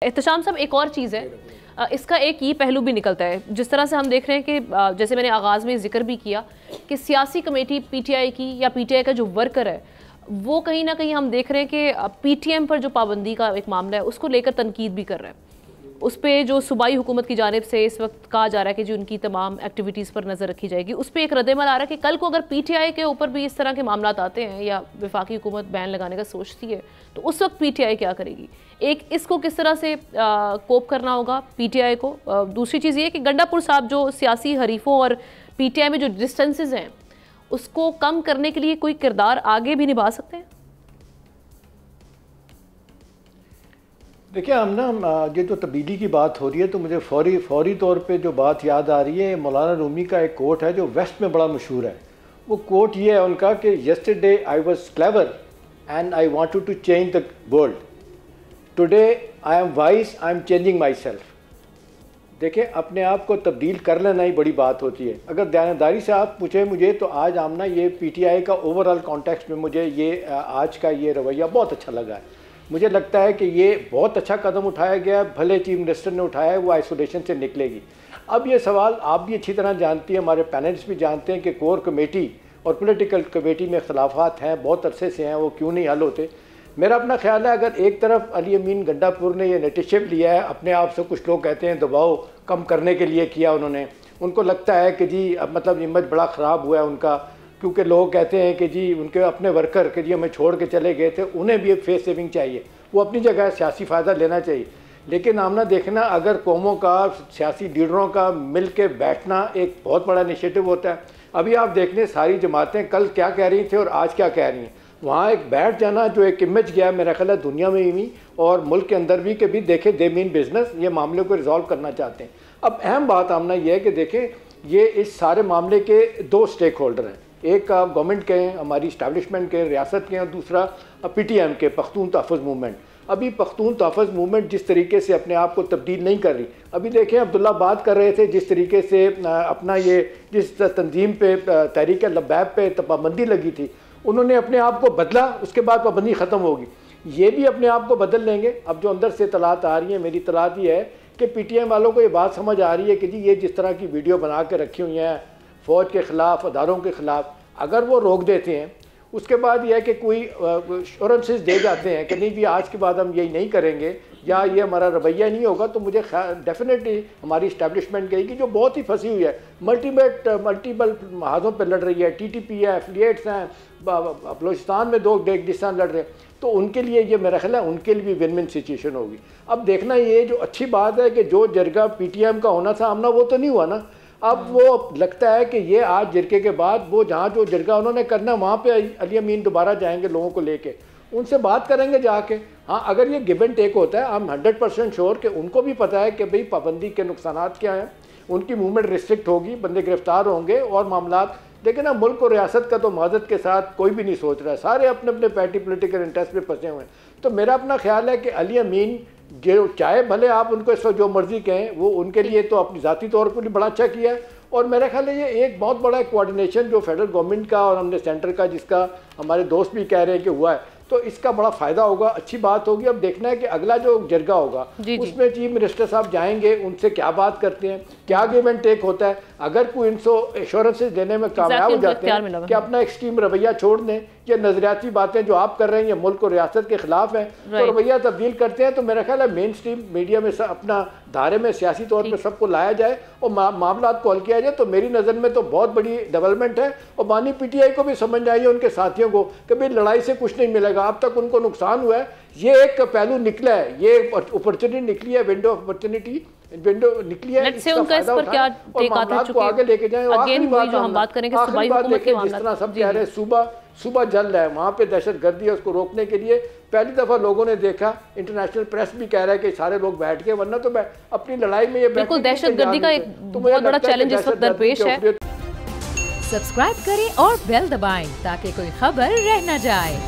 احتشام صاحب ایک اور چیز ہے، اس کا ایک یہ پہلو بھی نکلتا ہے، جس طرح سے ہم دیکھ رہے ہیں کہ جیسے میں نے آغاز میں ذکر بھی کیا کہ سیاسی کمیٹی پی ٹی آئی کی یا پی ٹی آئی کا جو ورکر ہے وہ کہیں نہ کہیں ہم دیکھ رہے ہیں کہ پی ٹی ایم پر جو پابندی کا ایک معاملہ ہے اس کو لے کر تنقید بھی کر رہے ہیں. اس پہ جو صوبائی حکومت کی جانب سے اس وقت کہا جا رہا ہے کہ جو ان کی تمام ایکٹیویٹیز پر نظر رکھی جائے گی، اس پہ ایک رد عمل آ رہا ہے کہ کل کو اگر پی ٹی آئی کے اوپر بھی اس طرح کے معاملات آتے ہیں یا وفاقی حکومت بین لگانے کا سوچتی ہے تو اس وقت پی ٹی آئی کیا کرے گی؟ ایک اس کو کس طرح سے کوپ کرنا ہوگا پی ٹی آئی کو. دوسری چیز یہ کہ گنڈا پور صاحب جو سیاسی حریفوں اور پی ٹی آئی میں جو ڈسٹنسز ہیں اس کو کم کرنے کے لیے کوئی کردار آگے بھی نبھا سکتے ہیں؟ دیکھیں ہم نا یہ جو تبدیلی کی بات ہو رہی ہے تو مجھے فوری طور پہ جو بات یاد آ رہی ہے، مولانا رومی کا ایک کوٹ ہے جو ویسٹ میں بڑا مشہور ہے. وہ کوٹ یہ ہے ان کا کہ yesterday I was clever and I wanted to change the world, today I am wise I am changing myself. دیکھیں اپنے آپ کو تبدیل کر لینا ہی بڑی بات ہوتی ہے. اگر دیانتداری سے آپ پوچھیں مجھے تو آج آمنہ یہ پی ٹی آئی کا اوور آل کانٹیکسٹ میں مجھے یہ آج کا یہ رویہ بہت اچھا لگا ہے. مجھے لگتا ہے کہ یہ بہت اچھا قدم اٹھایا گیا ہے، بھلے چیف منسٹر نے اٹھایا ہے، وہ آئسولیشن سے نکلے گی. اب یہ سوال آپ بھی اچھی طرح جانتی ہیں، ہمارے پینلسٹ بھی جانتے ہیں کہ کور کمیٹی اور پولیٹیکل کمیٹی میں اختلافات ہیں، بہت عرصے سے ہیں، وہ کیوں نہیں حل ہوتے. میرا اپنا خیال ہے اگر ایک طرف علی امین گنڈا پور نے یہ انیشیٹو لیا ہے، اپنے آپ سے کچھ لوگ کہتے ہیں دباؤ کم کرنے کے لیے کیا انہوں نے، ان کو لگتا ہے کہ جی اب مطلب امیج بڑا خراب ہوا ہے ان کا، کیونکہ لوگ کہتے ہیں کہ جی ان کے اپنے ورکر کہ جی ہمیں چھوڑ کے چلے گئے تھے، انہیں بھی ایک فیس سیونگ چاہیے. وہ اپنی جگہ سیاسی فائدہ لینا چاہیے، لیکن آمنہ دیکھنا اگر قوموں کا سیاسی لیڈروں کا مل کے بیٹھنا ایک بہت بڑا انیشیٹو ہوتا ہے. ابھی آپ دیکھ لیں ساری جماعتیں کل کیا کہہ رہی تھیں اور آج کیا کہہ رہی ہیں. وہاں ایک بیٹھ جانا جو ایک امیج گیا میرا خیال ہے دنیا میں بھی اور ملک کے اندر بھی کہ بھی دیکھیں دے مین بزنس، یہ معاملے کو ریزالو کرنا چاہتے ہیں. اب اہم بات آمنہ یہ ہے کہ دیکھیں یہ اس سارے معاملے کے دو سٹیک ہولڈر ہیں، ایک گورنمنٹ کے ہیں، ہماری اسٹیبلشمنٹ کے، ریاست کے ہیں، اور دوسرا پی ٹی ایم کے پختون تحفظ موومنٹ. ابھی پختون تحفظ موومنٹ جس طریقے سے اپنے آپ کو تبدیل نہیں کر رہی. ابھی دیکھیں عبداللہ بات کر رہے تھے جس طریقے سے اپنا یہ جس تنظیم پہ تحریک لبیب پہ پابندی لگی تھی انہوں نے اپنے آپ کو بدلا، اس کے بعد پابندی ختم ہوگی. یہ بھی اپنے آپ کو بدل لیں گے. اب جو اندر سے اطلاعات آ رہی ہیں، میری اطلاعات یہ ہے کہ پی ٹی ایم والوں کو یہ بات سمجھ آ رہی ہے کہ جی یہ جس طرح کی ویڈیو بنا کے رکھی ہوئی ہیں فوج کے خلاف، اداروں کے خلاف، اگر وہ روک دیتے ہیں اس کے بعد یہ ہے کہ کوئی ایشورنسز دے جاتے ہیں کہ نہیں بھی آج کے بعد ہم یہی نہیں کریں گے یا یہ ہمارا رویہ نہیں ہوگا، تو مجھے ڈیفینیٹلی ہماری اسٹیبلشمنٹ کہے گی جو بہت ہی پھنسی ہوئی ہے، ملٹیپل محاذوں پہ لڑ رہی ہے، ٹی ٹی پی ہے، ایفلیٹس ہیں، بلوچستان میں 2 ڈیگستان لڑ رہے ہیں، تو ان کے لیے یہ میرا خیال ہے ان کے لیے بھی ون ون سچویشن ہوگی. اب دیکھنا یہ جو اچھی بات ہے کہ جو جرگہ پی ٹی ایم کا ہونا تھا آمنہ وہ تو نہیں ہوا نا. اب وہ لگتا ہے کہ یہ آج جرگے کے بعد وہ جہاں جو جرگہ انہوں نے کرنا ہے وہاں پہ علی امین دوبارہ جائیں گے لوگوں کو لے کے، ان سے بات کریں گے جا کے. ہاں اگر یہ گیو اینڈ ٹیک ہوتا ہے ہم 100% شور کہ ان کو بھی پتہ ہے کہ بھئی پابندی کے نقصانات کیا ہیں، ان کی موومنٹ ریسٹرکٹ ہوگی، بندے گرفتار ہوں گے اور معاملات. لیکن اب ملک اور ریاست کا تو معذرت کے ساتھ کوئی بھی نہیں سوچ رہا ہے، سارے اپنے اپنے پیٹی پولیٹیکل انٹرسٹ پہ پھنسے ہوئے ہیں. تو میرا اپنا خیال ہے کہ علی امین جو چاہے بھلے آپ ان کو اس وقت جو مرضی کہیں، وہ ان کے لیے تو اپنی ذاتی طور پر بھی بڑا اچھا کیا ہے. اور میرا خیال ہے یہ ایک بہت بڑا کوارڈینیشن جو فیڈرل گورنمنٹ کا اور ہم نے سینٹر کا جس کا ہمارے دوست بھی کہہ رہے ہیں کہ ہوا ہے، تو اس کا بڑا فائدہ ہوگا، اچھی بات ہوگی. اب دیکھنا ہے کہ اگلا جو جرگہ ہوگا اس میں چیف منسٹر صاحب جائیں گے، ان سے کیا بات کرتے ہیں، کیا گیو اینڈ ٹیک ہوتا ہے. اگر کوئی ان کو ایشورنسز دینے میں کامیاب ہو جاتے ہیں کہ اپنا ایکسٹریم رویہ چھوڑ دیں، یہ نظریاتی باتیں جو آپ کر رہے ہیں یہ ملک اور ریاست کے خلاف ہیں، تو رویہ تبدیل کرتے ہیں، تو میرا خیال ہے مین سٹریم میڈیا میں اپنا دھارے میں سیاسی طور پہ سب کو لایا جائے اور معاملات کو حل کیا جائے. تو میری نظر میں تو بہت بڑی ڈیولپمنٹ ہے. اور بانی پی ٹی آئی کو بھی سمجھ آئیے ان کے ساتھیوں کو کہ بھئی لڑائی سے کچھ نہیں ملے گا، اب تک ان کو نقصان ہوا ہے، یہ ایک پہلو نکلا ہے، یہ اپرچونٹی نکلی ہے، ونڈو آف اپرچونٹی نکلی ہے، اس کا فائدہ اٹھائیں اور معاملات کو آگے لے کے جائیں. اور آخری بات دیکھیں جس طرح سب کہہ رہے ہیں صوبہ جل ہے، وہاں پہ دہشت گردی ہے، اس کو روکنے کے لیے پہلی دفعہ لوگوں نے دیکھا، انٹرنیشنل پریس بھی کہہ رہا ہے کہ سارے لوگ بیٹھ کے، ورنہ تو اپنی لڑائی میں یہ بالکل دہشت گردی کا ایک بہت بڑا چیلنج اس وقت درپیش ہے. سبسکرائب کریں اور بیل دبائیں تاکہ کوئی خبر رہ نہ جائے.